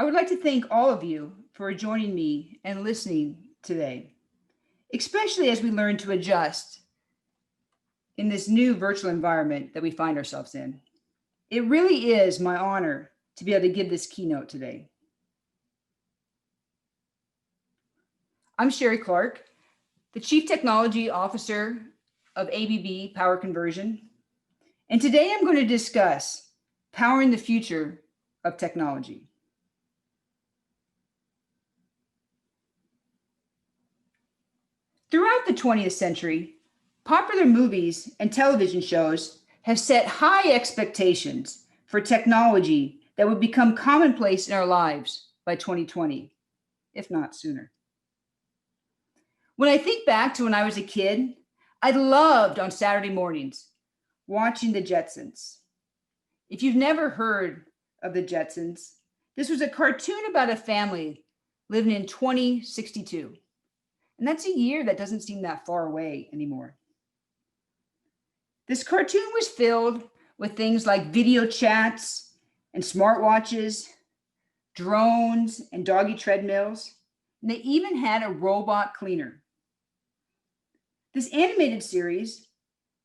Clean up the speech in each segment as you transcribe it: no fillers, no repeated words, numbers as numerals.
I would like to thank all of you for joining me and listening today, especially as we learn to adjust in this new virtual environment that we find ourselves in. It really is my honor to be able to give this keynote today. I'm Sherrie Clark, the Chief Technology Officer of ABB Power Conversion, and today I'm going to discuss powering the future of technology. Throughout the 20th century, popular movies and television shows have set high expectations for technology that would become commonplace in our lives by 2020, if not sooner. When I think back to when I was a kid, I loved on Saturday mornings watching the Jetsons. If you've never heard of the Jetsons, this was a cartoon about a family living in 2062. And that's a year that doesn't seem that far away anymore. This cartoon was filled with things like video chats and smartwatches, drones and doggy treadmills, and they even had a robot cleaner. This animated series,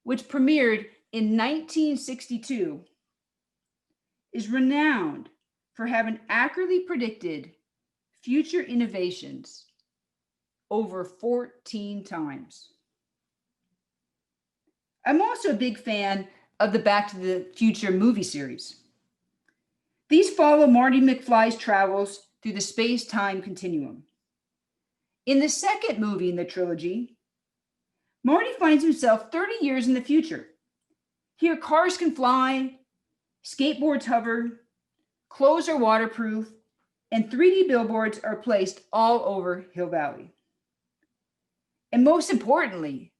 which premiered in 1962, is renowned for having accurately predicted future innovations over 14 times. I'm also a big fan of the Back to the Future movie series. These follow Marty McFly's travels through the space-time continuum. In the second movie in the trilogy, Marty finds himself 30 years in the future. Here, cars can fly, skateboards hover, clothes are waterproof, and 3D billboards are placed all over Hill Valley. And most importantly,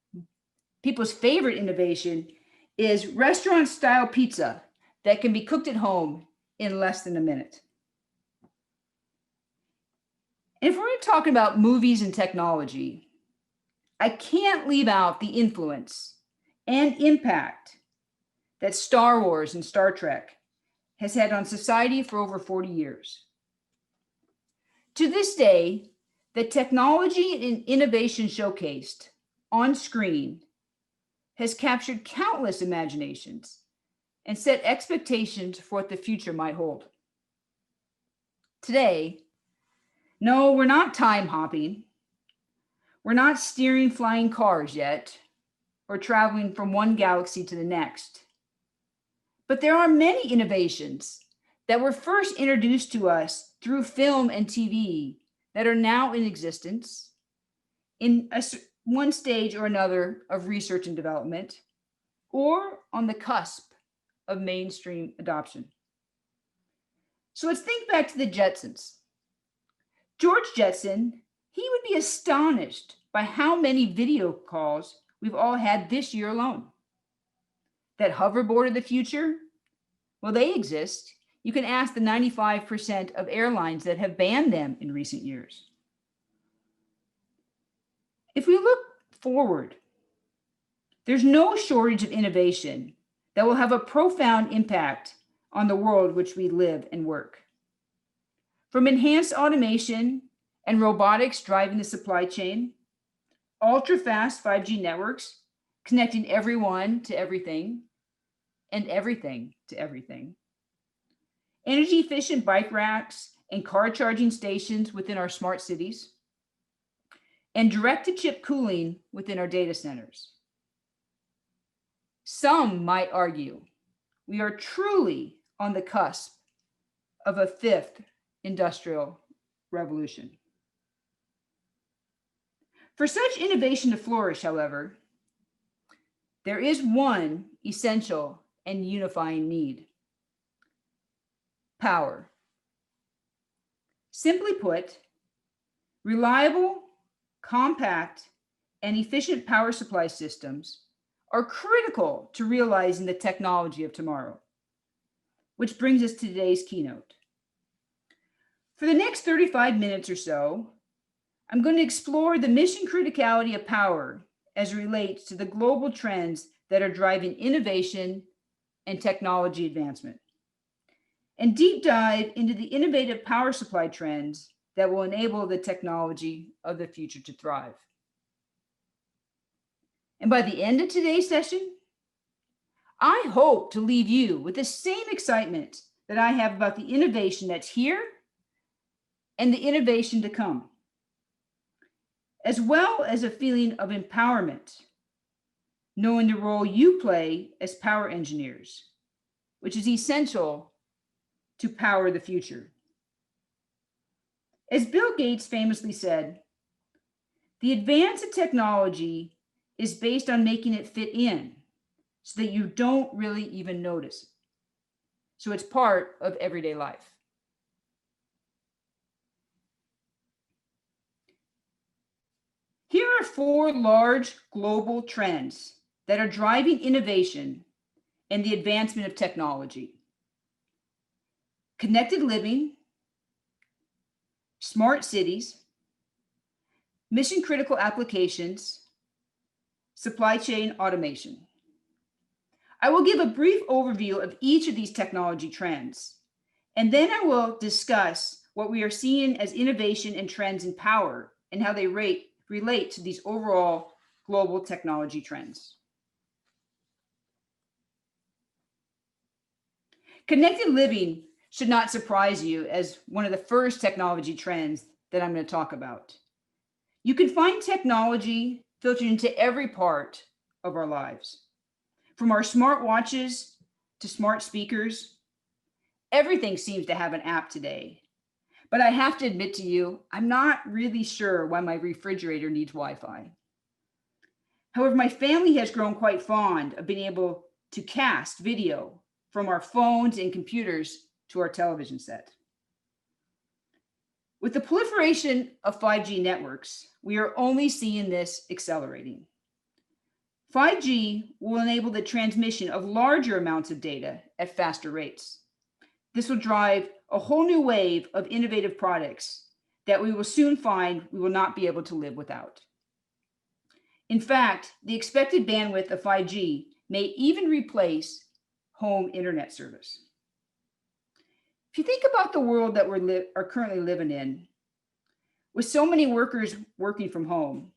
people's favorite innovation is restaurant-style pizza that can be cooked at home in less than a minute. And if we're talking about movies and technology, I can't leave out the influence and impact that Star Wars and Star Trek has had on society for over 40 years. To this day, the technology and innovation showcased on screen has captured countless imaginations and set expectations for what the future might hold. Today, no, we're not time hopping. We're not steering flying cars yet, or traveling from one galaxy to the next. But there are many innovations that were first introduced to us through film and TV that are now in existence in one stage or another of research and development, or on the cusp of mainstream adoption. So let's think back to the Jetsons. George Jetson, he would be astonished by how many video calls we've all had this year alone. That hoverboard of the future, well, they exist. You can ask the 95% of airlines that have banned them in recent years. If we look forward, there's no shortage of innovation that will have a profound impact on the world which we live and work. From enhanced automation and robotics driving the supply chain, ultra-fast 5G networks connecting everyone to everything and everything to everything, energy-efficient bike racks and car charging stations within our smart cities, and direct-to-chip cooling within our data centers. Some might argue we are truly on the cusp of a fifth industrial revolution. For such innovation to flourish, however, there is one essential and unifying need: power. Simply put, reliable, compact, and efficient power supply systems are critical to realizing the technology of tomorrow. Which brings us to today's keynote. For the next 35 minutes or so, I'm going to explore the mission criticality of power as it relates to the global trends that are driving innovation and technology advancement. and deep dive into the innovative power supply trends that will enable the technology of the future to thrive. And by the end of today's session, I hope to leave you with the same excitement that I have about the innovation that's here and the innovation to come, as well as a feeling of empowerment, knowing the role you play as power engineers, which is essential to power the future. As Bill Gates famously said, the advance of technology is based on making it fit in so that you don't really even notice. So it's part of everyday life. Here are 4 large global trends that are driving innovation and the advancement of technology: connected living, smart cities, mission-critical applications, supply chain automation. I will give a brief overview of each of these technology trends, and then I will discuss what we are seeing as innovation and trends in power and how they relate to these overall global technology trends. Connected living should not surprise you as one of the first technology trends that I'm going to talk about. You can find technology filtered into every part of our lives, from our smartwatches to smart speakers. Everything seems to have an app today. But I have to admit to you, I'm not really sure why my refrigerator needs Wi-Fi. However, my family has grown quite fond of being able to cast video from our phones and computers to our television set. With the proliferation of 5G networks, we are only seeing this accelerating. 5G will enable the transmission of larger amounts of data at faster rates. This will drive a whole new wave of innovative products that we will soon find we will not be able to live without. In fact, the expected bandwidth of 5G may even replace home internet service. If you think about the world that we are currently living in, with so many workers working from home,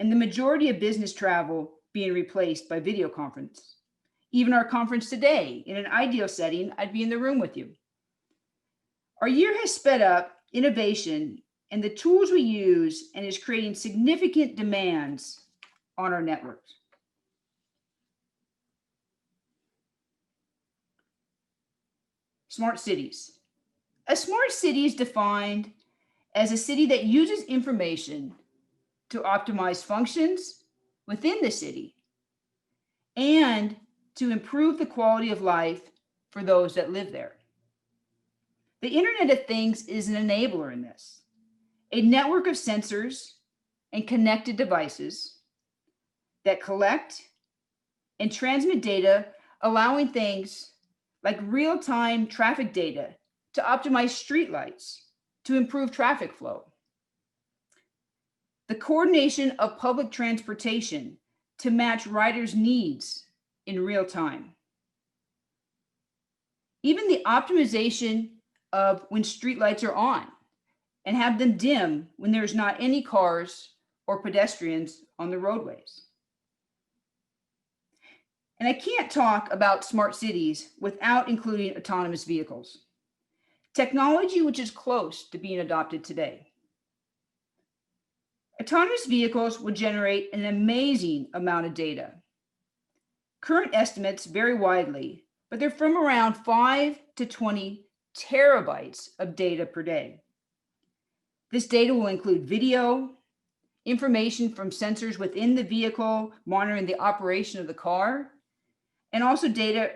and the majority of business travel being replaced by video conference, even our conference today, in an ideal setting, I'd be in the room with you. Our year has sped up innovation and the tools we use and is creating significant demands on our networks. Smart cities. A smart city is defined as a city that uses information to optimize functions within the city and to improve the quality of life for those that live there. The Internet of Things is an enabler in this, a network of sensors and connected devices that collect and transmit data, allowing things like real-time traffic data to optimize streetlights, to improve traffic flow. The coordination of public transportation to match riders' needs in real time. Even the optimization of when streetlights are on and have them dim when there's not any cars or pedestrians on the roadways. And I can't talk about smart cities without including autonomous vehicles, technology which is close to being adopted today. Autonomous vehicles will generate an amazing amount of data. Current estimates vary widely, but they're from around 5 to 20 terabytes of data per day. This data will include video, information from sensors within the vehicle monitoring the operation of the car, and also data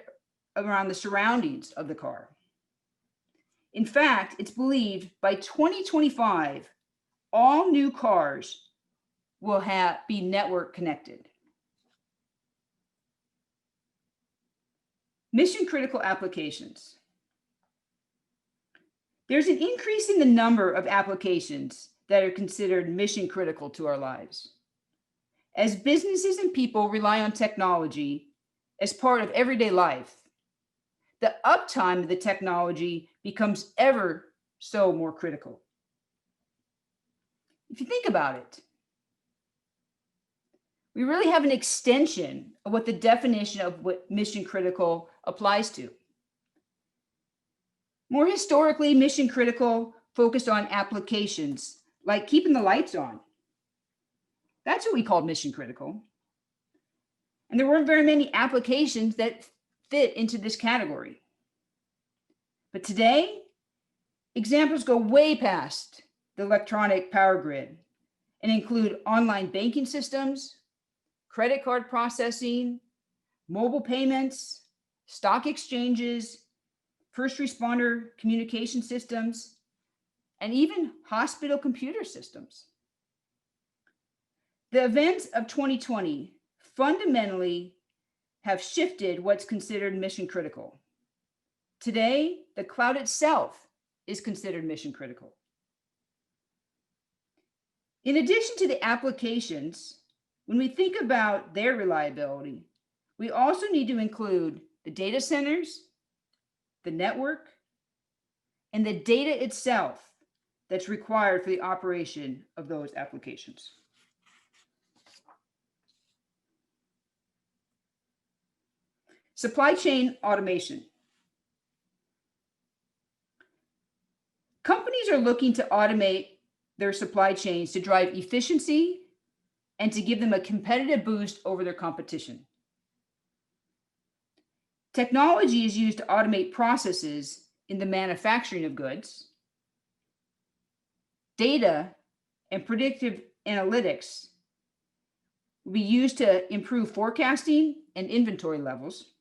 around the surroundings of the car. In fact, it's believed by 2025, all new cars will be network connected. Mission critical applications. There's an increase in the number of applications that are considered mission critical to our lives. As businesses and people rely on technology as part of everyday life, the uptime of the technology becomes ever so more critical. If you think about it, we really have an extension of what the definition of what mission critical applies to. More historically, mission critical focused on applications like keeping the lights on. That's what we called mission critical. And there weren't very many applications that fit into this category. But today, examples go way past the electronic power grid and include online banking systems, credit card processing, mobile payments, stock exchanges, first responder communication systems, and even hospital computer systems. The events of 2020 fundamentally have shifted what's considered mission critical. Today, the cloud itself is considered mission critical. In addition to the applications, when we think about their reliability, we also need to include the data centers, the network, and the data itself that's required for the operation of those applications. Supply chain automation. Companies are looking to automate their supply chains to drive efficiency and to give them a competitive boost over their competition. Technology is used to automate processes in the manufacturing of goods. Data and predictive analytics will be used to improve forecasting and inventory levels.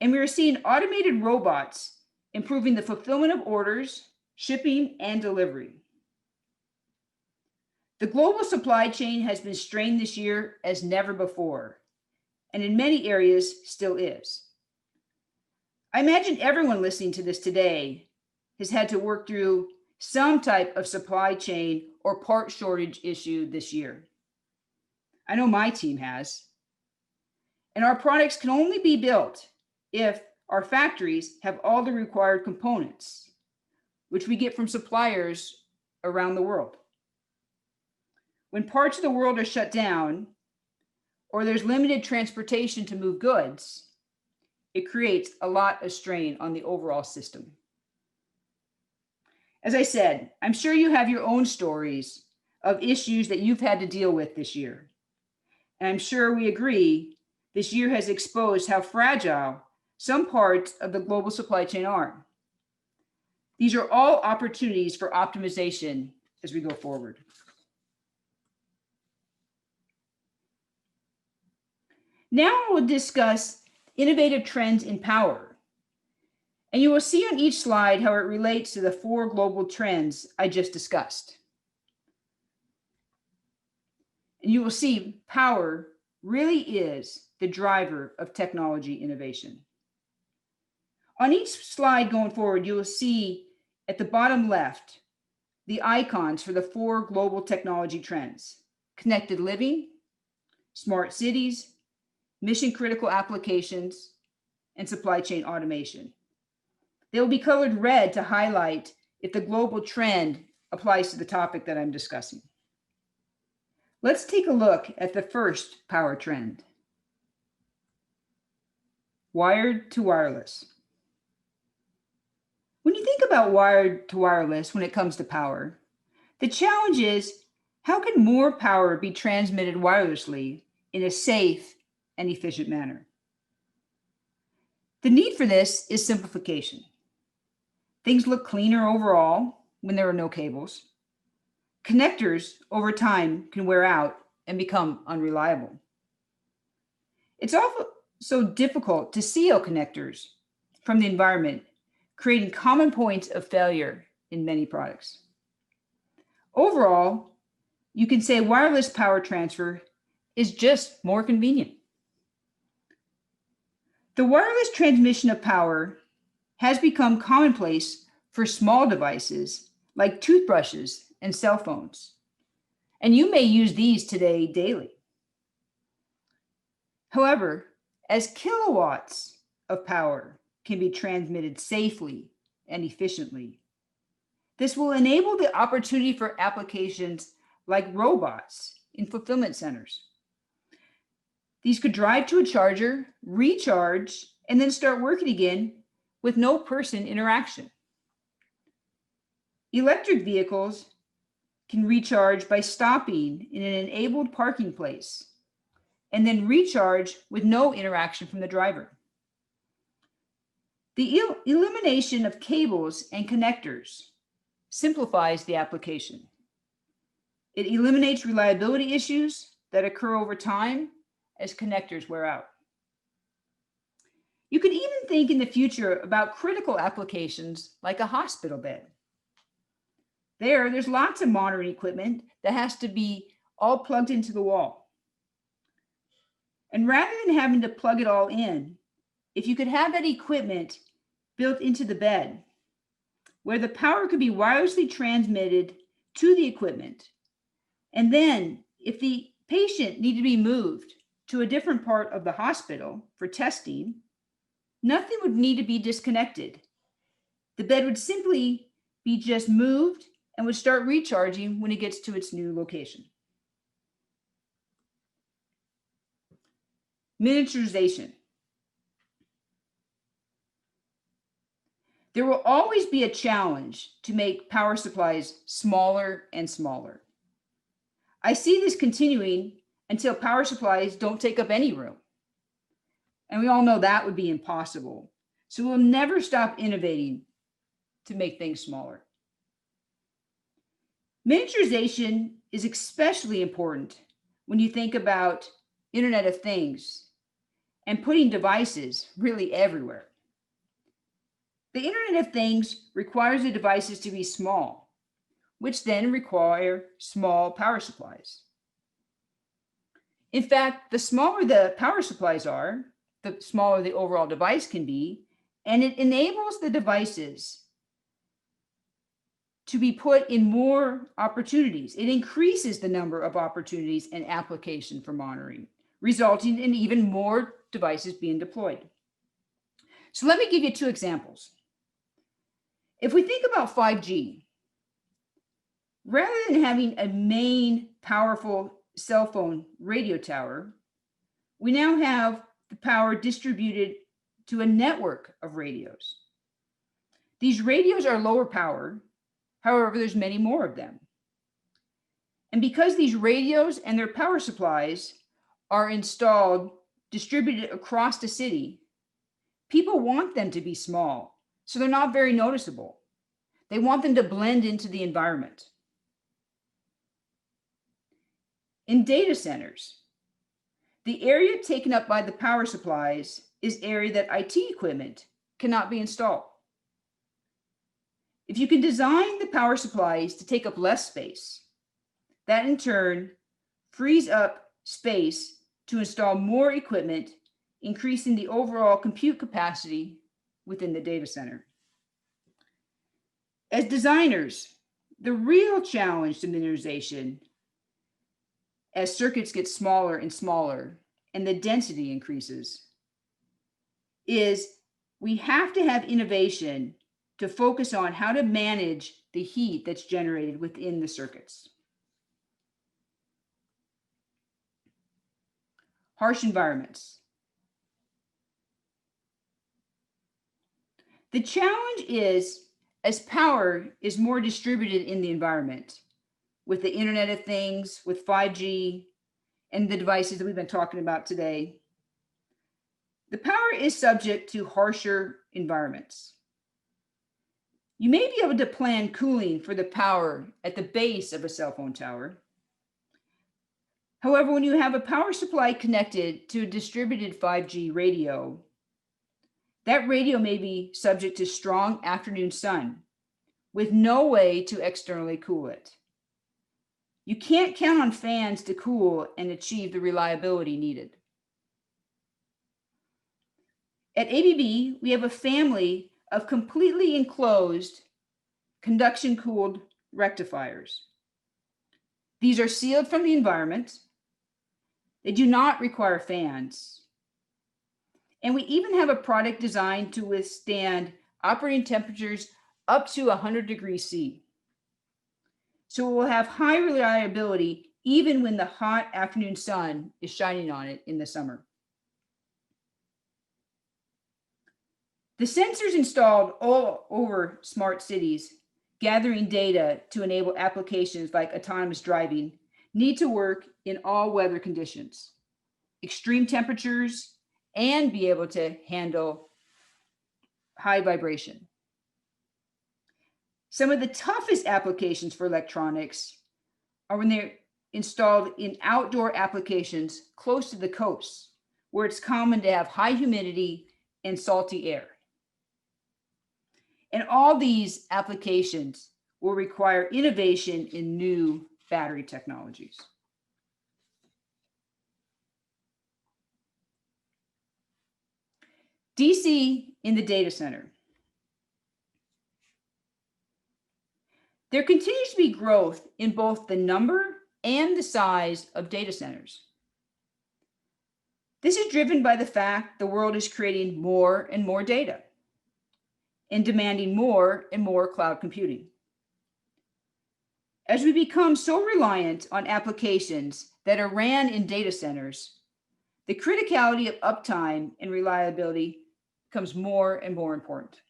And we are seeing automated robots improving the fulfillment of orders, shipping, and delivery. The global supply chain has been strained this year as never before, and in many areas still is. I imagine everyone listening to this today has had to work through some type of supply chain or part shortage issue this year. I know my team has. And our products can only be built if our factories have all the required components, which we get from suppliers around the world. When parts of the world are shut down, or there's limited transportation to move goods, it creates a lot of strain on the overall system. As I said, I'm sure you have your own stories of issues that you've had to deal with this year. And I'm sure we agree this year has exposed how fragile some parts of the global supply chain are. These are all opportunities for optimization as we go forward. Now we'll discuss innovative trends in power. And you will see on each slide how it relates to the 4 global trends I just discussed. And you will see power really is the driver of technology innovation. On each slide going forward, you will see at the bottom left the icons for the 4 global technology trends: connected living, smart cities, mission critical applications, and supply chain automation. They will be colored red to highlight if the global trend applies to the topic that I'm discussing. Let's take a look at the first power trend: wired to wireless. When you think about wired to wireless when it comes to power, the challenge is how can more power be transmitted wirelessly in a safe and efficient manner? The need for this is simplification. Things look cleaner overall when there are no cables. Connectors over time can wear out and become unreliable. It's also difficult to seal connectors from the environment, creating common points of failure in many products. Overall, you can say wireless power transfer is just more convenient. The wireless transmission of power has become commonplace for small devices like toothbrushes and cell phones, and you may use these today daily. However, as kilowatts of power can be transmitted safely and efficiently. This will enable the opportunity for applications like robots in fulfillment centers. These could drive to a charger, recharge, and then start working again with no person interaction. Electric vehicles can recharge by stopping in an enabled parking place and then recharge with no interaction from the driver. The elimination of cables and connectors simplifies the application. It eliminates reliability issues that occur over time as connectors wear out. You could even think in the future about critical applications like a hospital bed. There's lots of modern equipment that has to be all plugged into the wall. And rather than having to plug it all in, if you could have that equipment built into the bed, where the power could be wirelessly transmitted to the equipment, and then if the patient needed to be moved to a different part of the hospital for testing, nothing would need to be disconnected. The bed would simply be just moved and would start recharging when it gets to its new location. Miniaturization. There will always be a challenge to make power supplies smaller and smaller. I see this continuing until power supplies don't take up any room. And we all know that would be impossible. So we'll never stop innovating to make things smaller. Miniaturization is especially important when you think about Internet of Things and putting devices really everywhere. The Internet of Things requires the devices to be small, which then require small power supplies. In fact, the smaller the power supplies are, the smaller the overall device can be, and it enables the devices to be put in more opportunities. It increases the number of opportunities and application for monitoring, resulting in even more devices being deployed. So let me give you two examples. If we think about 5G, rather than having a main powerful cell phone radio tower, we now have the power distributed to a network of radios. These radios are lower power, however, there's many more of them. And because these radios and their power supplies are installed, distributed across the city, people want them to be small, so they're not very noticeable. They want them to blend into the environment. In data centers, the area taken up by the power supplies is area that IT equipment cannot be installed. If you can design the power supplies to take up less space, that in turn frees up space to install more equipment, increasing the overall compute capacity within the data center. As designers, the real challenge to miniaturization, as circuits get smaller and smaller and the density increases, is we have to have innovation to focus on how to manage the heat that's generated within the circuits. Harsh environments. The challenge is, as power is more distributed in the environment, with the Internet of Things, with 5G, and the devices that we've been talking about today, the power is subject to harsher environments. You may be able to plan cooling for the power at the base of a cell phone tower. However, when you have a power supply connected to a distributed 5G radio, that radio may be subject to strong afternoon sun with no way to externally cool it. You can't count on fans to cool and achieve the reliability needed. At ABB, we have a family of completely enclosed conduction-cooled rectifiers. These are sealed from the environment. They do not require fans. And we even have a product designed to withstand operating temperatures up to 100 degrees C. So it will have high reliability even when the hot afternoon sun is shining on it in the summer. The sensors installed all over smart cities, gathering data to enable applications like autonomous driving, need to work in all weather conditions, extreme temperatures, and be able to handle high vibration. Some of the toughest applications for electronics are when they're installed in outdoor applications close to the coast, where it's common to have high humidity and salty air. And all these applications will require innovation in new battery technologies. DC in the data center. There continues to be growth in both the number and the size of data centers. This is driven by the fact the world is creating more and more data and demanding more and more cloud computing. As we become so reliant on applications that are ran in data centers, the criticality of uptime and reliability becomes more and more important.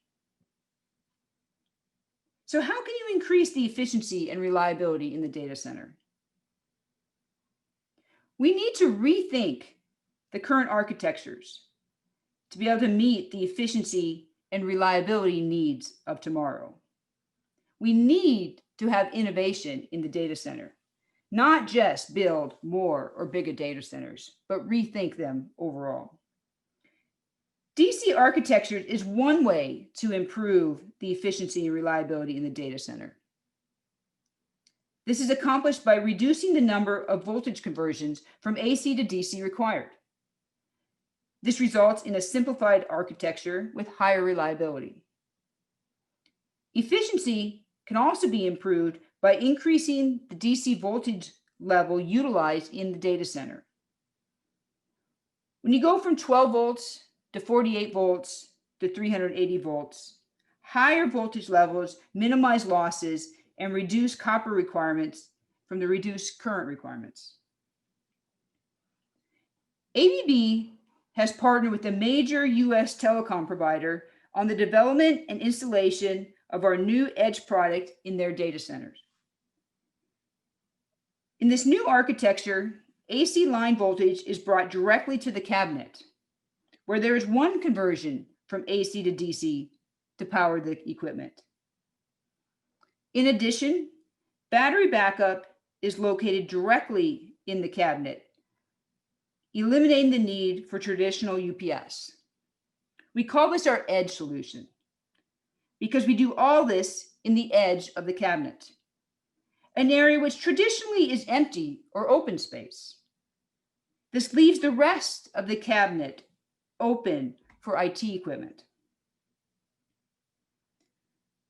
So how can you increase the efficiency and reliability in the data center? We need to rethink the current architectures to be able to meet the efficiency and reliability needs of tomorrow. We need to have innovation in the data center, not just build more or bigger data centers, but rethink them overall. DC architecture is one way to improve the efficiency and reliability in the data center. This is accomplished by reducing the number of voltage conversions from AC to DC required. This results in a simplified architecture with higher reliability. Efficiency can also be improved by increasing the DC voltage level utilized in the data center. When you go from 12 volts to 48 volts to 380 volts, higher voltage levels minimize losses and reduce copper requirements from the reduced current requirements. ABB has partnered with a major US telecom provider on the development and installation of our new edge product in their data centers. In this new architecture, AC line voltage is brought directly to the cabinet, where there is one conversion from AC to DC to power the equipment. In addition, battery backup is located directly in the cabinet, eliminating the need for traditional UPS. We call this our edge solution because we do all this in the edge of the cabinet, an area which traditionally is empty or open space. This leaves the rest of the cabinet open for IT equipment.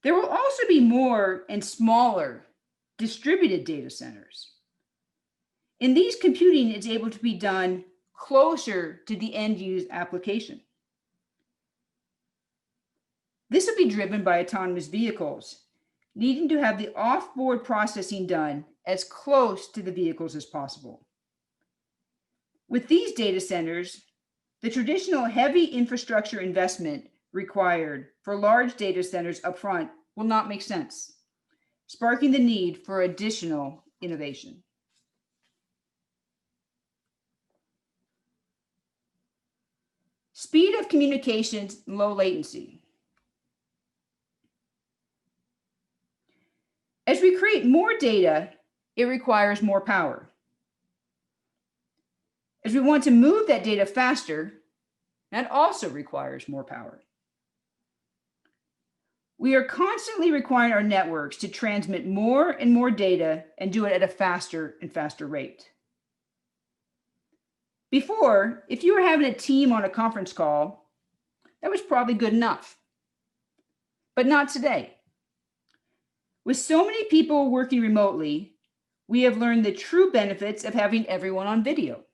There will also be more and smaller distributed data centers. In these, computing is able to be done closer to the end-use application. This will be driven by autonomous vehicles, needing to have the off-board processing done as close to the vehicles as possible. With these data centers, the traditional heavy infrastructure investment required for large data centers upfront will not make sense, sparking the need for additional innovation. Speed of communications and low latency. As we create more data, it requires more power. As we want to move that data faster, that also requires more power. We are constantly requiring our networks to transmit more and more data and do it at a faster and faster rate. Before, if you were having a team on a conference call, that was probably good enough, but not today. With so many people working remotely, we have learned the true benefits of having everyone on video.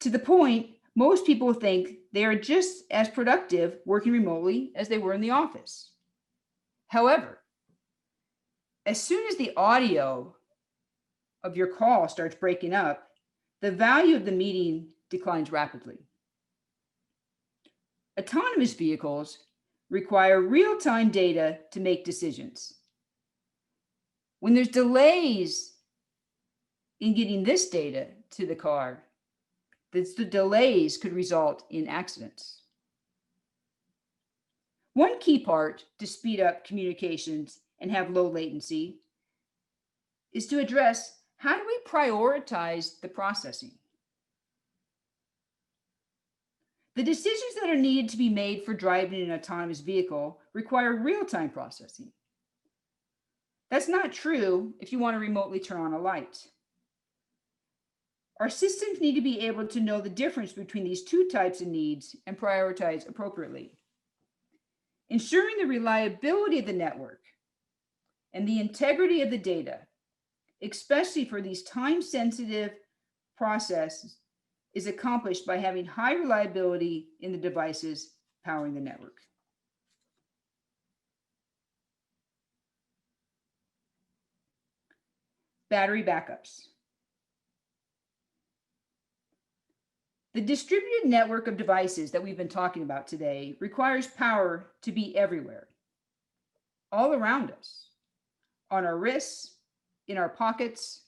To the point, most people think they are just as productive working remotely as they were in the office. However, as soon as the audio of your call starts breaking up, the value of the meeting declines rapidly. Autonomous vehicles require real-time data to make decisions. When there's delays in getting this data to the car, the delays could result in accidents. One key part to speed up communications and have low latency is to address how do we prioritize the processing. The decisions that are needed to be made for driving an autonomous vehicle require real-time processing. That's not true if you want to remotely turn on a light. Our systems need to be able to know the difference between these two types of needs and prioritize appropriately. Ensuring the reliability of the network and the integrity of the data, especially for these time-sensitive processes, is accomplished by having high reliability in the devices powering the network. Battery backups. The distributed network of devices that we've been talking about today requires power to be everywhere, all around us, on our wrists, in our pockets,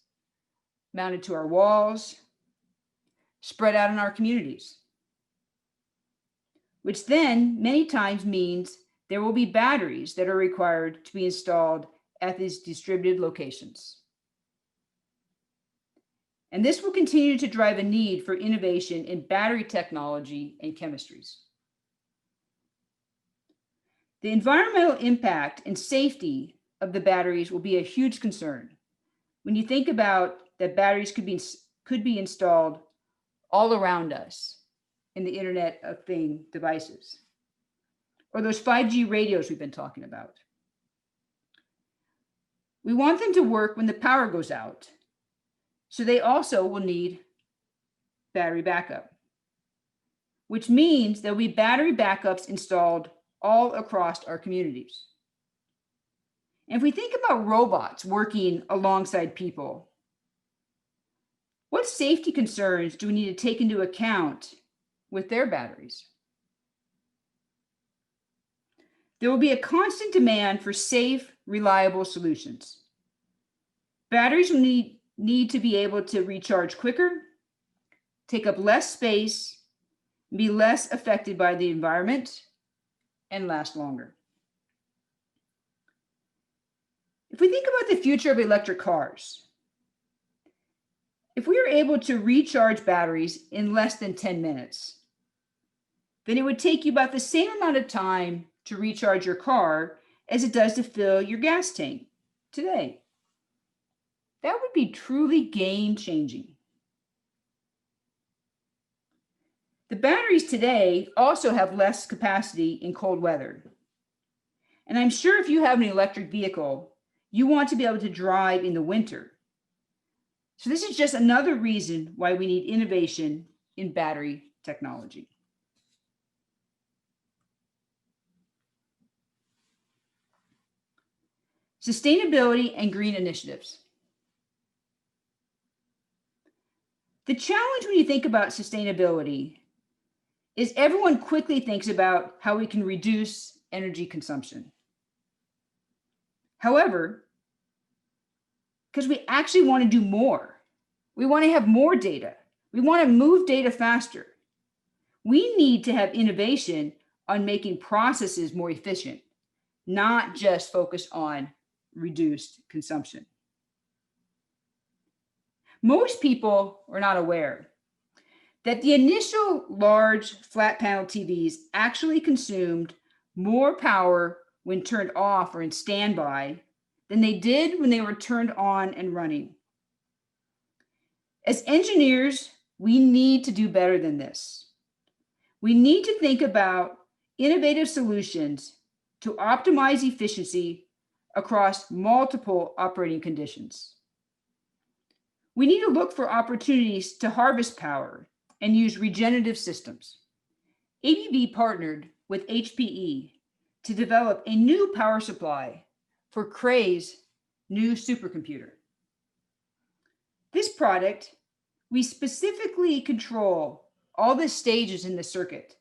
mounted to our walls, spread out in our communities, which then many times means there will be batteries that are required to be installed at these distributed locations. And this will continue to drive a need for innovation in battery technology and chemistries. The environmental impact and safety of the batteries will be a huge concern when you think about that batteries could be installed all around us in the Internet of Things devices, or those 5G radios we've been talking about. We want them to work when the power goes out, so they also will need battery backup, which means there'll be battery backups installed all across our communities. And if we think about robots working alongside people, what safety concerns do we need to take into account with their batteries? There will be a constant demand for safe, reliable solutions. Batteries will need to be able to recharge quicker, take up less space, be less affected by the environment, and last longer. If we think about the future of electric cars, if we were able to recharge batteries in less than 10 minutes, then it would take you about the same amount of time to recharge your car as it does to fill your gas tank today. That would be truly game-changing. The batteries today also have less capacity in cold weather. And I'm sure if you have an electric vehicle, you want to be able to drive in the winter. So this is just another reason why we need innovation in battery technology. Sustainability and green initiatives. The challenge when you think about sustainability is everyone quickly thinks about how we can reduce energy consumption. However, because we actually want to do more, we want to have more data, we want to move data faster, we need to have innovation on making processes more efficient, not just focus on reduced consumption. Most people are not aware that the initial large flat panel TVs actually consumed more power when turned off or in standby than they did when they were turned on and running. As engineers, we need to do better than this. We need to think about innovative solutions to optimize efficiency across multiple operating conditions. We need to look for opportunities to harvest power and use regenerative systems. ABB partnered with HPE to develop a new power supply for Creigh's new supercomputer. This product, we specifically control all the stages in the circuit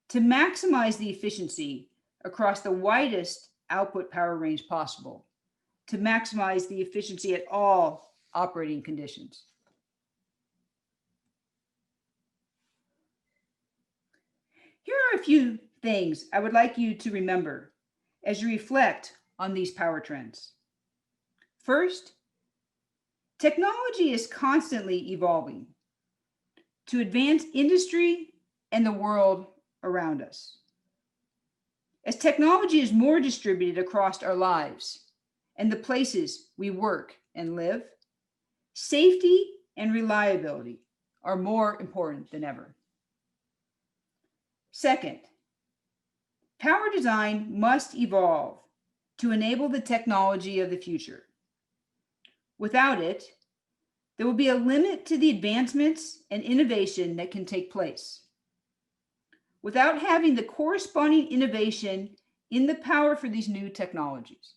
to maximize the efficiency across the widest output power range possible, to maximize the efficiency at all operating conditions. Here are a few things I would like you to remember as you reflect on these power trends. First, technology is constantly evolving to advance industry and the world around us. As technology is more distributed across our lives and the places we work and live, safety and reliability are more important than ever. Second, power design must evolve to enable the technology of the future. Without it, there will be a limit to the advancements and innovation that can take place. Without having the corresponding innovation in the power for these new technologies.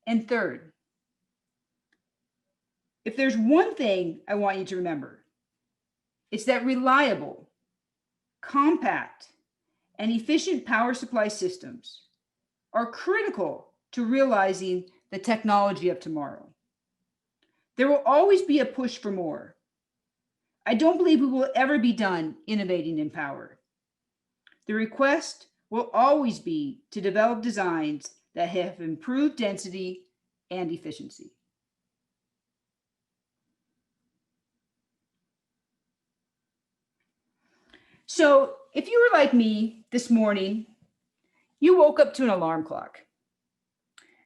And third, if there's one thing I want you to remember, it's that reliable, compact, and efficient power supply systems are critical to realizing the technology of tomorrow. There will always be a push for more. I don't believe we will ever be done innovating in power. The request will always be to develop designs that have improved density and efficiency. So if you were like me this morning, you woke up to an alarm clock.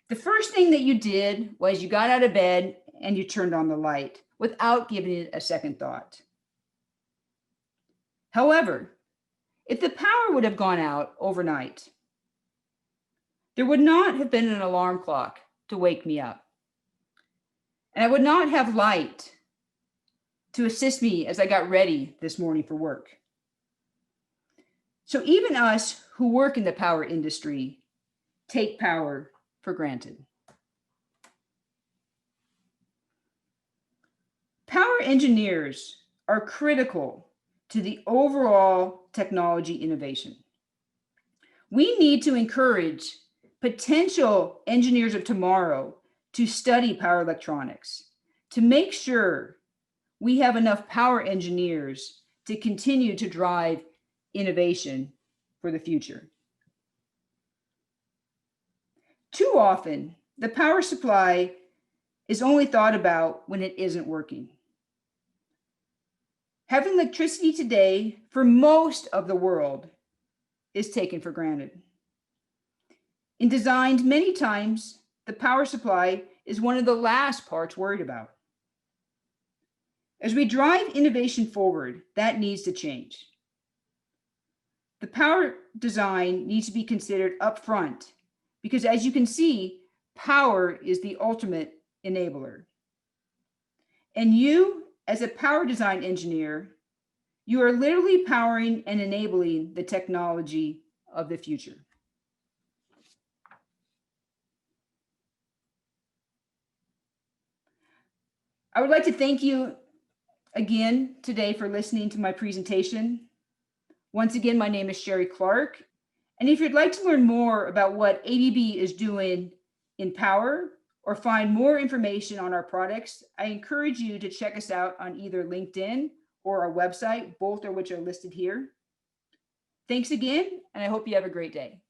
The first thing that you did was you got out of bed and you turned on the light without giving it a second thought. However, if the power would have gone out overnight, there would not have been an alarm clock to wake me up. And I would not have light to assist me as I got ready this morning for work. So even us who work in the power industry take power for granted. Power engineers are critical to the overall technology innovation. We need to encourage potential engineers of tomorrow to study power electronics, to make sure we have enough power engineers to continue to drive innovation for the future. Too often, the power supply is only thought about when it isn't working. Having electricity today for most of the world is taken for granted. In designs, many times, the power supply is one of the last parts worried about. As we drive innovation forward, that needs to change. The power design needs to be considered upfront because, as you can see, power is the ultimate enabler. And you, as a power design engineer, you are literally powering and enabling the technology of the future. I would like to thank you again today for listening to my presentation. Once again, my name is Sherrie Clark. And if you'd like to learn more about what ABB is doing in power or find more information on our products, I encourage you to check us out on either LinkedIn or our website, both of which are listed here. Thanks again, and I hope you have a great day.